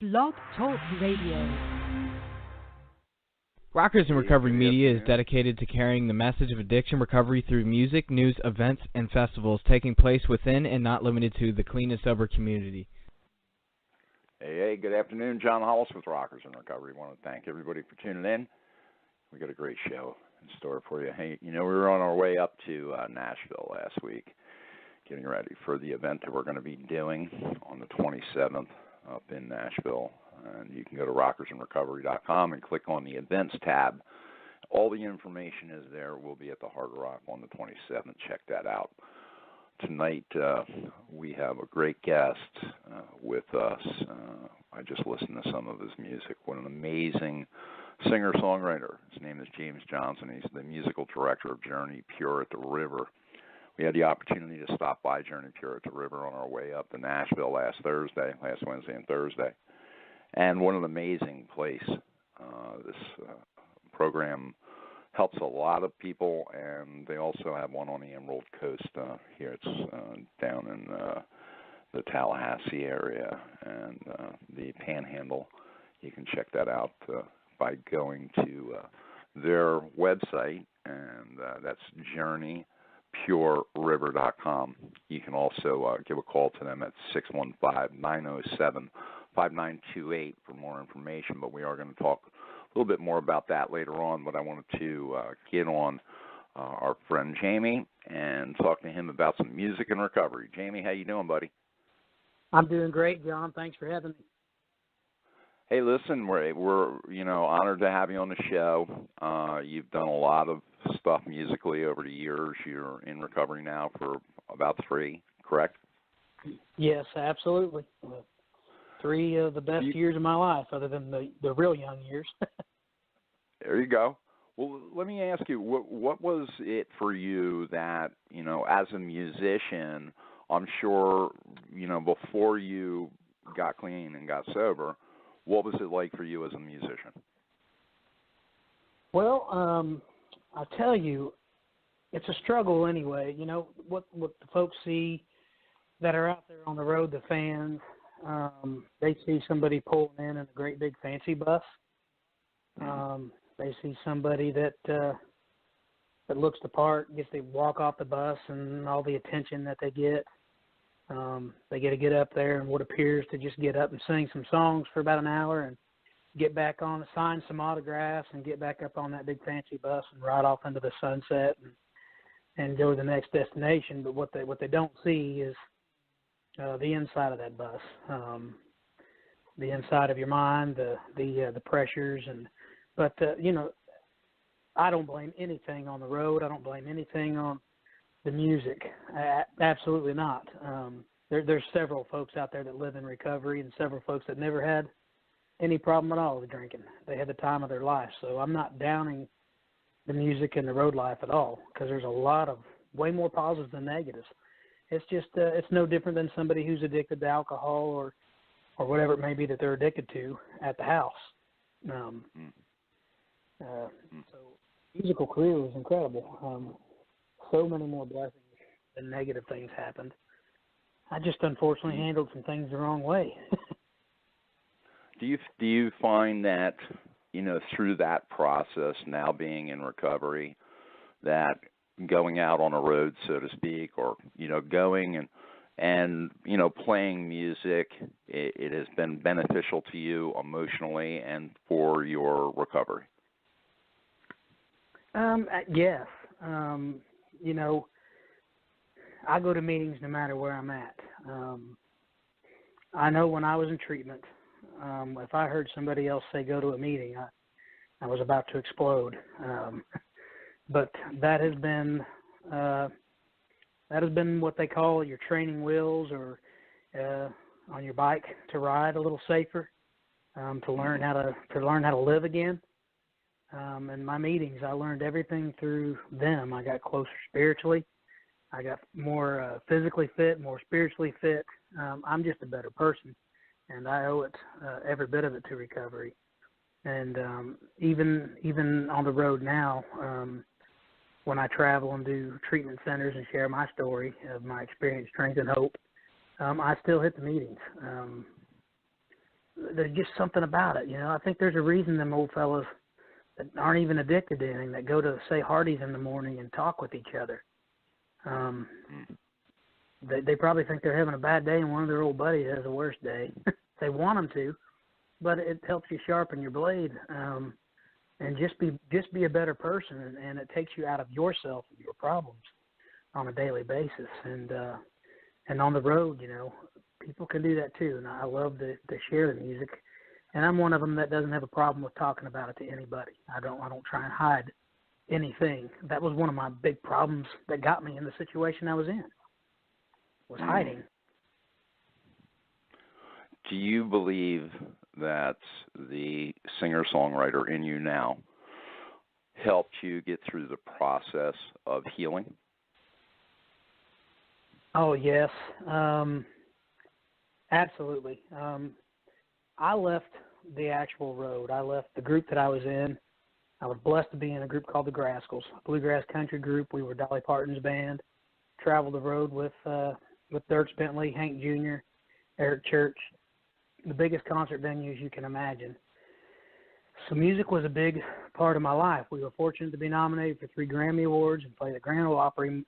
Blog Talk Radio. Rockers in Recovery Media is dedicated to carrying the message of addiction recovery through music, news, events, and festivals taking place within and not limited to the clean and sober community. Hey, good afternoon. John Hollis with Rockers in Recovery. I want to thank everybody for tuning in. We got a great show in store for you. Hey, you know, we were on our way up to Nashville last week, getting ready for the event that we're going to be doing on the 27th up in Nashville. And you can go to rockersinrecovery.com and click on the events tab. All the information is there. We'll be at the Hard Rock on the 27th. Check that out. Tonight we have a great guest with us. I just listened to some of his music. What an amazing singer-songwriter. His name is James Johnson. He's the musical director of JourneyPure at the River. We had the opportunity to stop by JourneyPure at the River on our way up to Nashville last Wednesday and Thursday. And what an amazing place. This program helps a lot of people, and they also have one on the Emerald Coast here. It's down in the Tallahassee area and the Panhandle. You can check that out by going to their website, and that's JourneyPureRiver.com. You can also give a call to them at 615-907-5928 for more information, but we are going to talk a little bit more about that later on. But I wanted to get on our friend Jamie and talk to him about some music and recovery. Jamie, how you doing, buddy? I'm doing great, John. Thanks for having me. Hey, listen, we're honored to have you on the show. You've done a lot of stuff musically over the years. You're in recovery now for about 3, correct? Yes, absolutely. 3 of the best years of my life, other than the real young years. There you go. Well, let me ask you, what was it for you that, as a musician, I'm sure, before you got clean and got sober, what was it like for you as a musician? Well, I'll tell you, it's a struggle anyway. What the folks see that are out there on the road, the fans, they see somebody pulling in a great big fancy bus. They see somebody that looks the part, gets to walk off the bus and all the attention that they get. They get to get up there and what appears to just get up and sing some songs for about an hour and get back on, sign some autographs and get back up on that big fancy bus and ride off into the sunset and go to the next destination. But what they don't see is the inside of that bus, the inside of your mind, the pressures, but I don't blame anything on the road. I don't blame anything on the music. Absolutely not. There's several folks out there that live in recovery and several folks that never had any problem at all with drinking. They had the time of their life. So I'm not downing the music and the road life at all, because there's a lot of way more positives than negatives. It's just it's no different than somebody who's addicted to alcohol or whatever it may be that they're addicted to at the house. So musical career was incredible. So many more blessings than negative things happened. I just unfortunately handled some things the wrong way. Do you find that, through that process, now being in recovery, that going out on a road, so to speak, or, going and playing music, it has been beneficial to you emotionally and for your recovery? Yes. I go to meetings no matter where I'm at. I know when I was in treatment, if I heard somebody else say go to a meeting, I was about to explode. But that has been what they call your training wheels, or on your bike to ride a little safer, to learn how to live again. In my meetings, I learned everything through them. I got closer spiritually. I got more physically fit, more spiritually fit. I'm just a better person, and I owe it, every bit of it, to recovery. And even on the road now, when I travel and do treatment centers and share my story of my experience, strength, and hope, I still hit the meetings. there's just something about it. I think there's a reason them old fellas that aren't even addicted to anything that go to, say, Hardee's in the morning and talk with each other. They probably think they're having a bad day and one of their old buddies has a worse day. They want them to, but it helps you sharpen your blade and just be a better person, and it takes you out of yourself and your problems on a daily basis. And on the road, people can do that too, and I love to share the music. And I'm one of them that doesn't have a problem with talking about it to anybody. I don't try and hide anything. That was one of my big problems that got me in the situation I was in, was hiding. Do you believe that the singer-songwriter in you now helped you get through the process of healing? Oh, yes. Absolutely. I left the actual road. I left the group that I was in. I was blessed to be in a group called the Grascals, a bluegrass country group. We were Dolly Parton's band. Traveled the road with Dierks Bentley, Hank Jr., Eric Church, the biggest concert venues you can imagine. So music was a big part of my life. We were fortunate to be nominated for 3 Grammy Awards and play the Grand Ole Opry.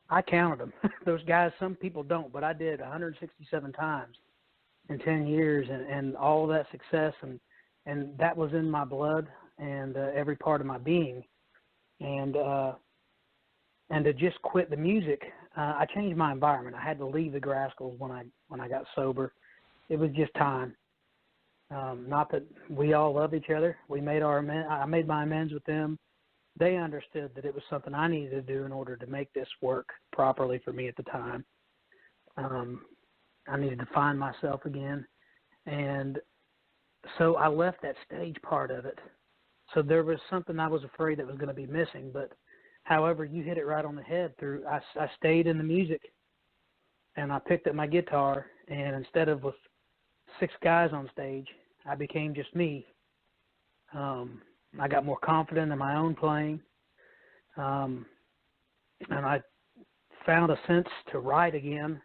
I counted them. Those guys, some people don't, but I did 167 times in 10 years, and all of that success, and that was in my blood and every part of my being. And to just quit the music, I changed my environment. I had to leave the Grascals when I got sober. It was just time. Not that we all love each other. I made my amends with them. They understood that it was something I needed to do in order to make this work properly for me at the time. I needed to find myself again. And so I left that stage part of it. So there was something I was afraid that was going to be missing. But however, you hit it right on the head. I stayed in the music, and I picked up my guitar, and instead of with 6 guys on stage, I became just me. I got more confident in my own playing, and I found a sense to write again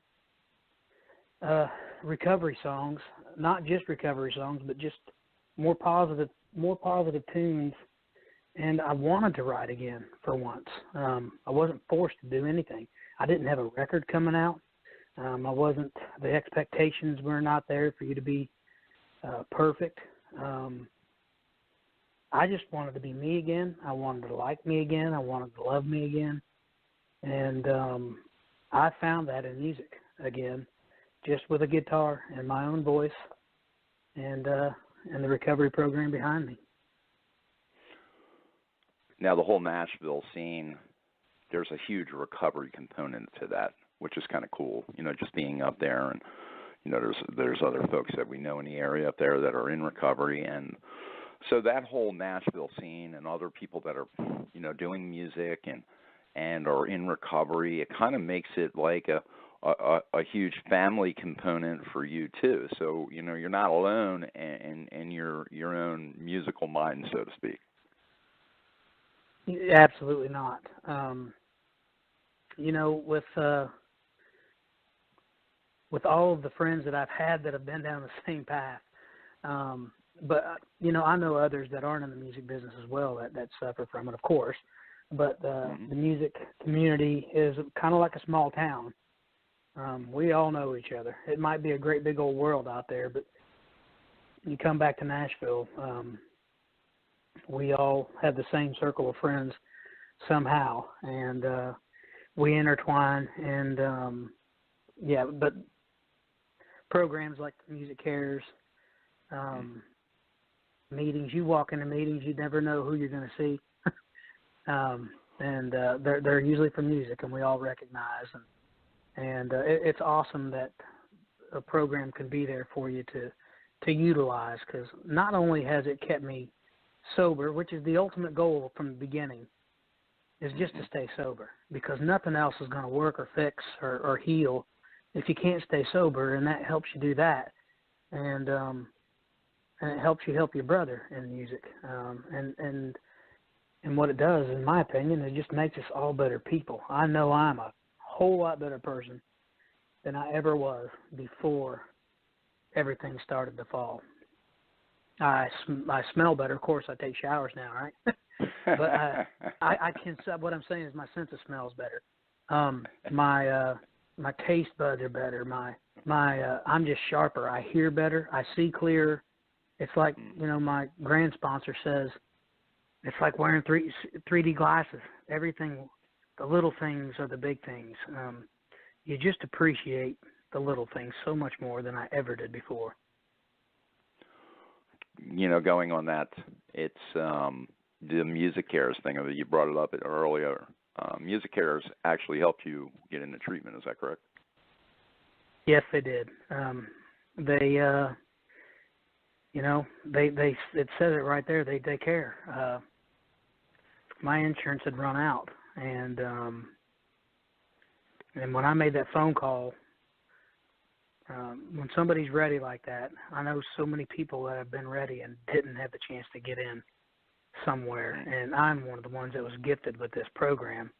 recovery songs, not just recovery songs, but just more positive tunes. And I wanted to write again for once. I wasn't forced to do anything. I didn't have a record coming out. The expectations were not there for you to be perfect. I just wanted to be me again. I wanted to like me again. I wanted to love me again. And I found that in music again, just with a guitar and my own voice and the recovery program behind me. Now, the whole Nashville scene, there's a huge recovery component to that, which is kind of cool, just being up there. And, there's other folks that we know in the area up there that are in recovery. And so that whole Nashville scene and other people that are, doing music and are in recovery, it kind of makes it like a huge family component for you too. So, you're not alone in your own musical mind, so to speak. Absolutely not. With all of the friends that I've had that have been down the same path, but I know others that aren't in the music business as well that suffer from it, of course. But the music community is kind of like a small town. We all know each other. It might be a great big old world out there, but you come back to Nashville, we all have the same circle of friends somehow, and we intertwine. And but programs like Music Cares, meetings, you walk into meetings, you never know who you're going to see. And they're usually for music, and we all recognize. And it's awesome that a program can be there for you to utilize, because not only has it kept me sober, which is the ultimate goal from the beginning, is just to stay sober, because nothing else is going to work or fix or heal if you can't stay sober, and that helps you do that. And it helps you help your brother in music. And what it does, in my opinion, it just makes us all better people. I know I'm a whole lot better person than I ever was before everything started to fall. I smell better. Of course, I take showers now, right? But I can. What I'm saying is my sense of smell is better. My taste buds are better. I'm just sharper. I hear better. I see clearer. It's like, my grand sponsor says, it's like wearing 3D glasses. Everything, the little things are the big things. You just appreciate the little things so much more than I ever did before. Going on that, it's the Music Cares thing. You brought it up earlier. Music Cares actually helped you get into treatment. Is that correct? Yes, they did. It says it right there. They care. My insurance had run out, and when I made that phone call, when somebody's ready like that, I know so many people that have been ready and didn't have the chance to get in somewhere, and I'm one of the ones that was gifted with this program.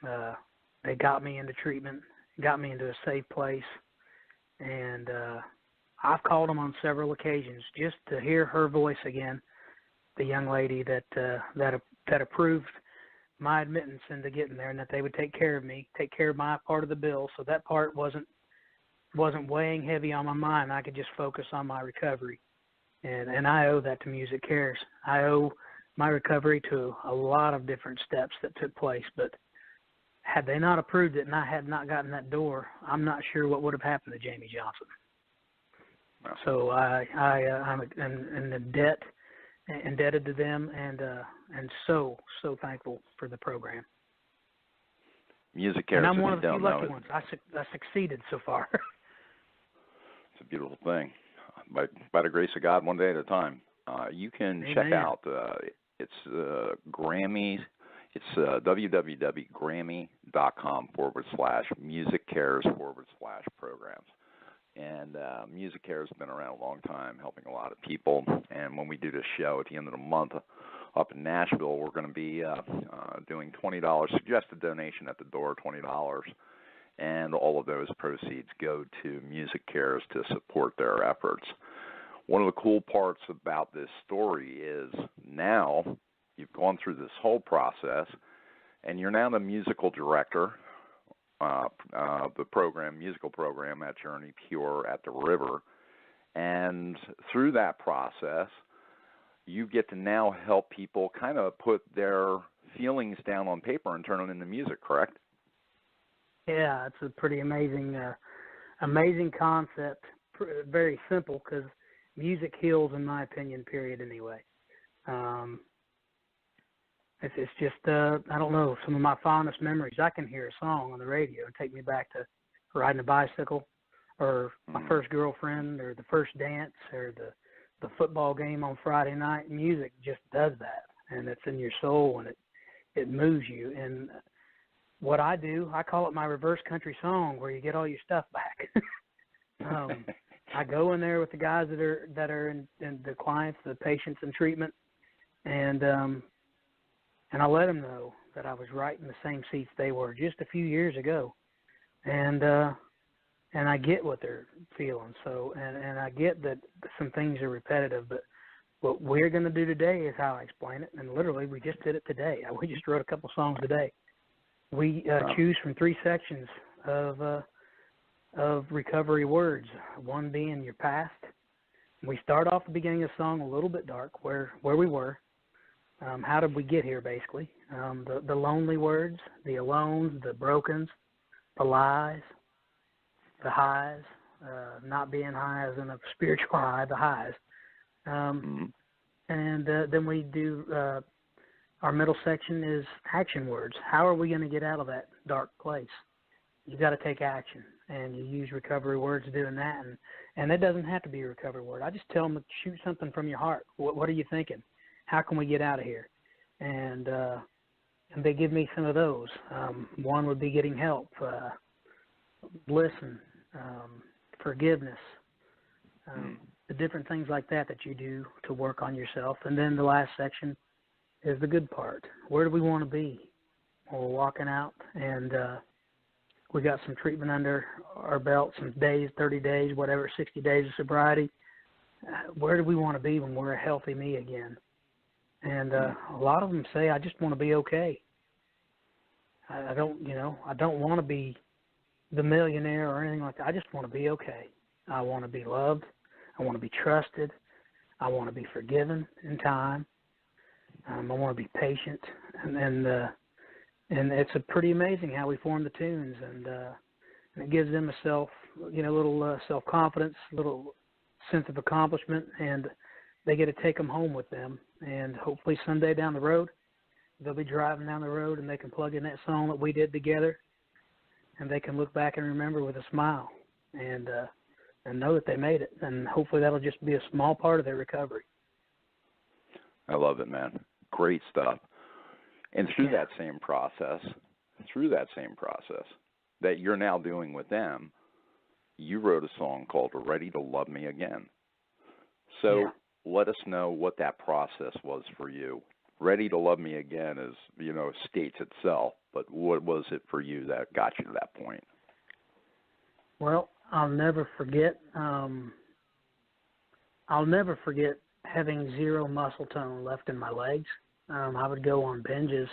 They got me into treatment, got me into a safe place, and I've called them on several occasions just to hear her voice again, the young lady that approved my admittance into getting there, and that they would take care of me, take care of my part of the bill, so that part wasn't weighing heavy on my mind. I could just focus on my recovery, and I owe that to Music Cares. I owe my recovery to a lot of different steps that took place, but had they not approved it and I had not gotten that door, I'm not sure what would have happened to Jamie Johnson. Wow. So I'm indebted to them, and so thankful for the program. Music Cares, and I'm one of the few lucky ones. I succeeded so far. It's a beautiful thing. By the grace of God, one day at a time. You can Amen. Check out it's Grammys. It's www.grammy.com/musiccares/programs. And Music Cares has been around a long time, helping a lot of people. And when we do this show at the end of the month up in Nashville, we're going to be doing $20, suggested donation at the door, $20. And all of those proceeds go to Music Cares to support their efforts. One of the cool parts about this story is now you've gone through this whole process, and you're now the musical director of the musical program at JourneyPure at the River. And through that process, you get to now help people kind of put their feelings down on paper and turn them into music, correct? Yeah, it's a pretty amazing concept. Very simple, because music heals, in my opinion, period, anyway. It's just, I don't know, some of my fondest memories. I can hear a song on the radio and take me back to riding a bicycle, or my first girlfriend, or the first dance, or the football game on Friday night. Music just does that, and it's in your soul, and it moves you. And what I do, I call it my reverse country song, where you get all your stuff back. I go in there with the guys that are in the clients, the patients in treatment, and I let them know that I was right in the same seats they were just a few years ago, and I get what they're feeling. So, and I get that some things are repetitive, but what we're going to do today is how I explain it. And literally, we just did it today. We just wrote a couple songs today. We choose from 3 sections of recovery words, one being your past. We start off the beginning of the song a little bit dark, where we were. How did we get here, basically? The lonely words, the alones, the brokens, the lies, the highs, not being high as in a spiritual high, the highs. And then we do, our middle section is action words. How are we going to get out of that dark place? You got to take action, and you use recovery words doing that. And it doesn't have to be a recovery word. I just tell them to shoot something from your heart. What are you thinking? How can we get out of here? And they give me some of those. One would be getting help, listen, forgiveness, the different things like that you do to work on yourself. And then the last section is the good part. Where do we want to be when we're walking out? And we got some treatment under our belt, some days, 30 days, whatever, 60 days of sobriety. Where do we want to be when we're a healthy me again? And a lot of them say, I just want to be okay. I don't want to be the millionaire or anything like that. I just want to be okay. I want to be loved. I want to be trusted. I want to be forgiven in time. I want to be patient. And it's a pretty amazing how we form the tunes, and it gives them a little self-confidence, little sense of accomplishment, and they get to take them home with them. And hopefully someday down the road, they'll be driving down the road and they can plug in that song that we did together, and they can look back and remember with a smile and know that they made it. And hopefully that'll just be a small part of their recovery. I love it, man. Great stuff. And through that same process that you're now doing with them, you wrote a song called Ready to Love Me Again. So let us know what that process was for you. Ready to Love Me Again is, states itself, but what was it for you that got you to that point? Well, I'll never forget having zero muscle tone left in my legs. I would go on binges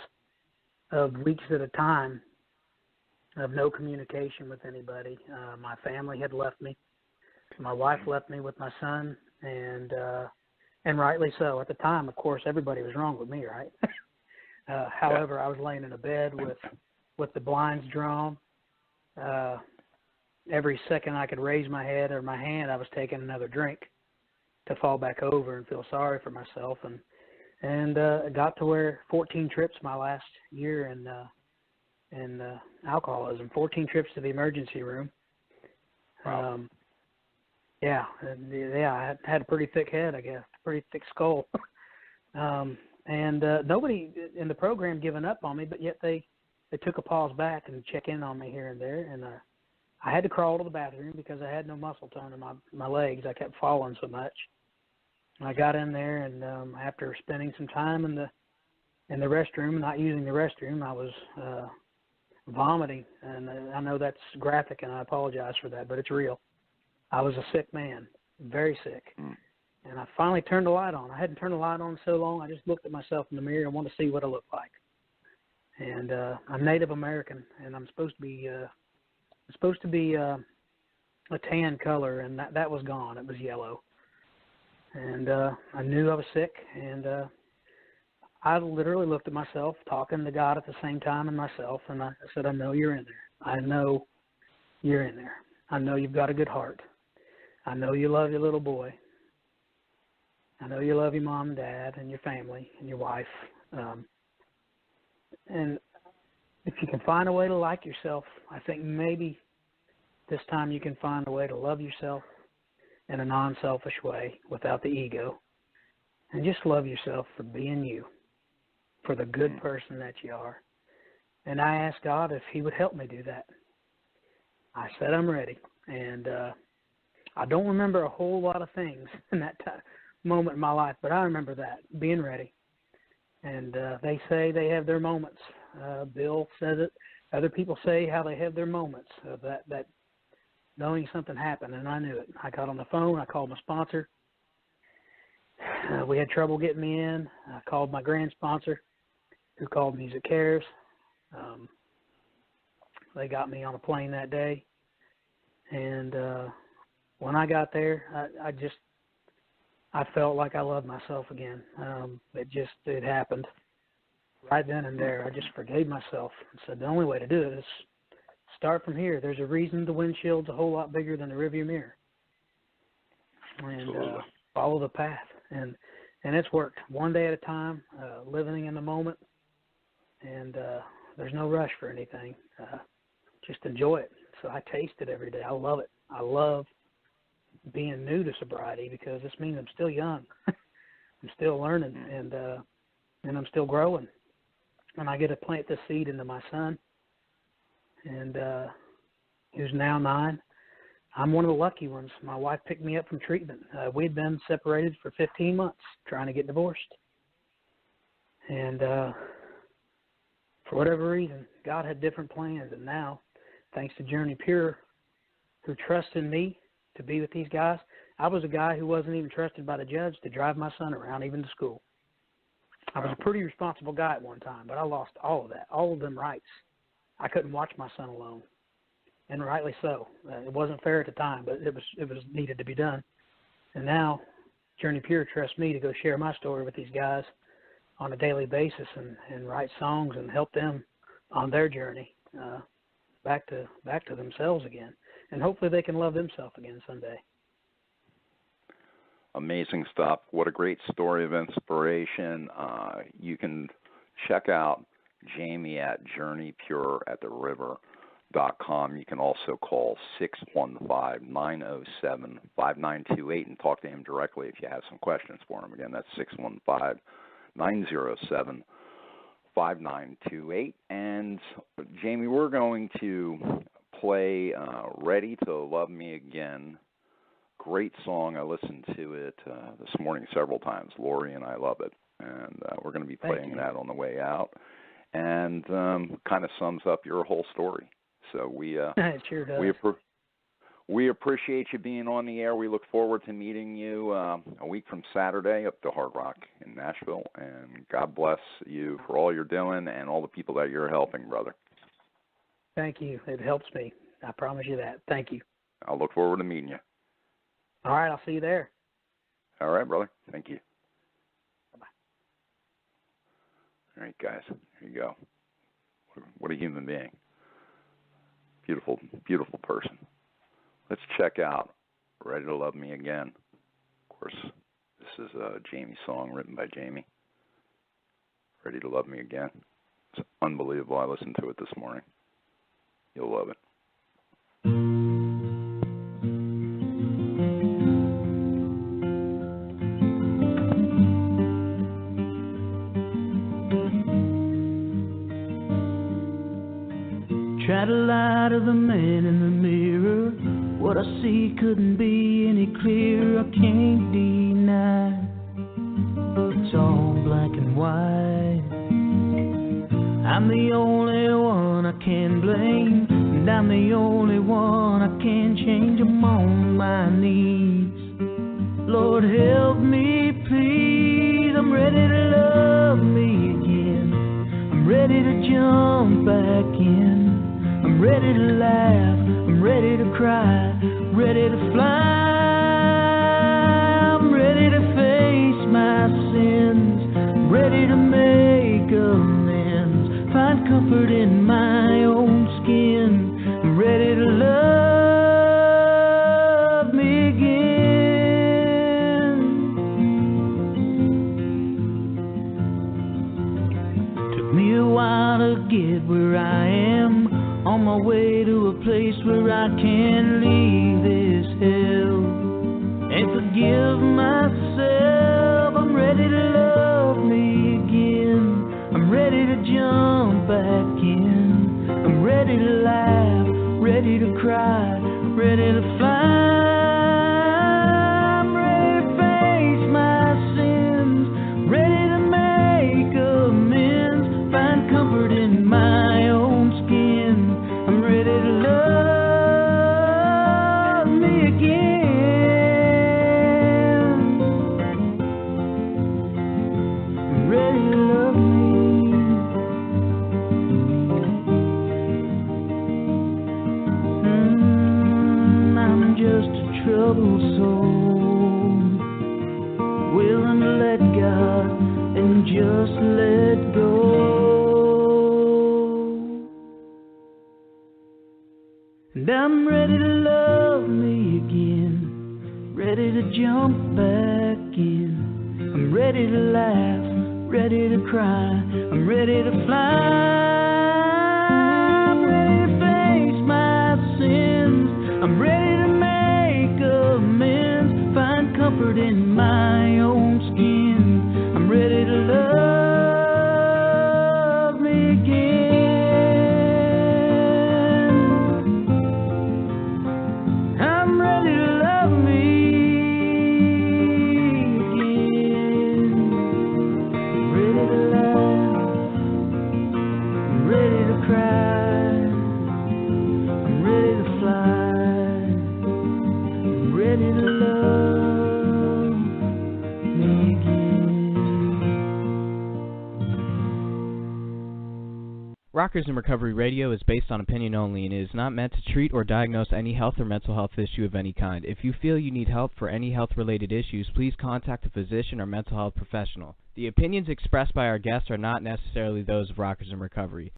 of weeks at a time of no communication with anybody. My family had left me. My wife left me with my son, and rightly so. At the time, of course, everybody was wrong with me, right? However, I was laying in a bed with the blinds drawn. Every second I could raise my head or my hand, I was taking another drink to fall back over and feel sorry for myself. And it got to where 14 trips my last year in alcoholism, 14 trips to the emergency room. Wow. I had a pretty thick head, I guess, pretty thick skull. Nobody in the program giving up on me, but yet they took a pause back and check in on me here and there. And I had to crawl to the bathroom because I had no muscle tone in my legs. I kept falling so much. I got in there, and after spending some time in the restroom, not using the restroom, I was vomiting. And I know that's graphic, and I apologize for that, but it's real. I was a sick man, very sick. And I finally turned the light on. I hadn't turned the light on so long. I just looked at myself in the mirror and wanted to see what I looked like. And I'm Native American, and I'm supposed to be a tan color, and that was gone. It was yellow. And I knew I was sick, and I literally looked at myself, talking to God at the same time and myself, and I said, I know you're in there. I know you're in there. I know you've got a good heart. I know you love your little boy. I know you love your mom and dad and your family and your wife. And if you can find a way to like yourself, I think maybe this time you can find a way to love yourself in a non-selfish way without the ego. And just love yourself for being you, for the good person that you are. And I asked God if he would help me do that. I said I'm ready. And I don't remember a whole lot of things in that moment in my life, but I remember that, being ready. And they say they have their moments. Bill says it. Other people say how they have their moments of that knowing something happened, and I knew it. I got on the phone. I called my sponsor. We had trouble getting me in. I called my grand sponsor, who called Music Cares. They got me on a plane that day. And when I got there, I felt like I loved myself again. It happened right then and there. I just forgave myself and said the only way to do it is start from here. There's a reason the windshield's a whole lot bigger than the rearview mirror. And follow the path. And it's worked one day at a time, living in the moment. And there's no rush for anything. Just enjoy it. So I taste it every day. I love it. I love being new to sobriety because this means I'm still young. I'm still learning, and I'm still growing. And I get to plant this seed into my son, and who's now 9. I'm one of the lucky ones. My wife picked me up from treatment. We'd been separated for 15 months trying to get divorced. And for whatever reason, God had different plans, and now thanks to JourneyPure, who trusted me to be with these guys. I was a guy who wasn't even trusted by the judge to drive my son around, even to school. I was a pretty responsible guy at one time, but I lost all of that, all of them rights. I couldn't watch my son alone, and rightly so. It wasn't fair at the time, but it was needed to be done. And now JourneyPure trusts me to go share my story with these guys on a daily basis and write songs and help them on their journey back to themselves again. And hopefully they can love themselves again someday. Amazing stuff. What a great story of inspiration. You can check out Jamie at JourneyPure at theriver.com. You can also call 615-907-5928 and talk to him directly if you have some questions for him. Again, that's 615-907-5928. And Jamie, we're going to play Ready to Love Me Again. Great song. I listened to it this morning several times. Lori and I love it. And we're going to be playing that on the way out. And kind of sums up your whole story. So we it sure does. We appreciate you being on the air. We look forward to meeting you a week from Saturday up to Hard Rock in Nashville. And God bless you for all you're doing and all the people that you're helping, brother. Thank you. It helps me. I promise you that. Thank you. I'll look forward to meeting you. All right. I'll see you there. All right, brother. Thank you. Bye-bye. All right, guys. Here you go. What a human being. Beautiful, beautiful person. Let's check out Ready to Love Me Again. Of course, this is Jamie's song written by Jamie. Ready to Love Me Again. It's unbelievable. I listened to it this morning. You'll love it. Try to lie to the man in the mirror. What I see couldn't be any clearer. I can't deny it's all black and white. I'm the only one I can blame, and I'm the only one I can change. I'm on my knees. Lord, help me, please. I'm ready to love me again. I'm ready to jump back in. I'm ready to laugh, I'm ready to cry, ready to fly. I'm ready to face my sins, ready to make amends, find comfort in my own skin. I'm ready to love me again. Took me a while to get where I am, on my way to a place where I can leave this hell and forgive myself. I'm ready to love me again. I'm ready to jump back in. I'm ready to laugh, ready to cry, ready to fly. I'm ready to face my sins, ready to make amends, find comfort in my own skin. I'm ready to love me again. I'm ready to love me. I'm just a troubled soul, willing to let God and just let go. And I'm ready to love me again, ready to jump back in. I'm ready to laugh, ready to cry, I'm ready to fly. I'm ready to face my sins, I'm ready to make amends, find comfort in my own skin. I'm ready to love me again. I'm Rockers in Recovery Radio is based on opinion only and is not meant to treat or diagnose any health or mental health issue of any kind. If you feel you need help for any health-related issues, please contact a physician or mental health professional. The opinions expressed by our guests are not necessarily those of Rockers in Recovery.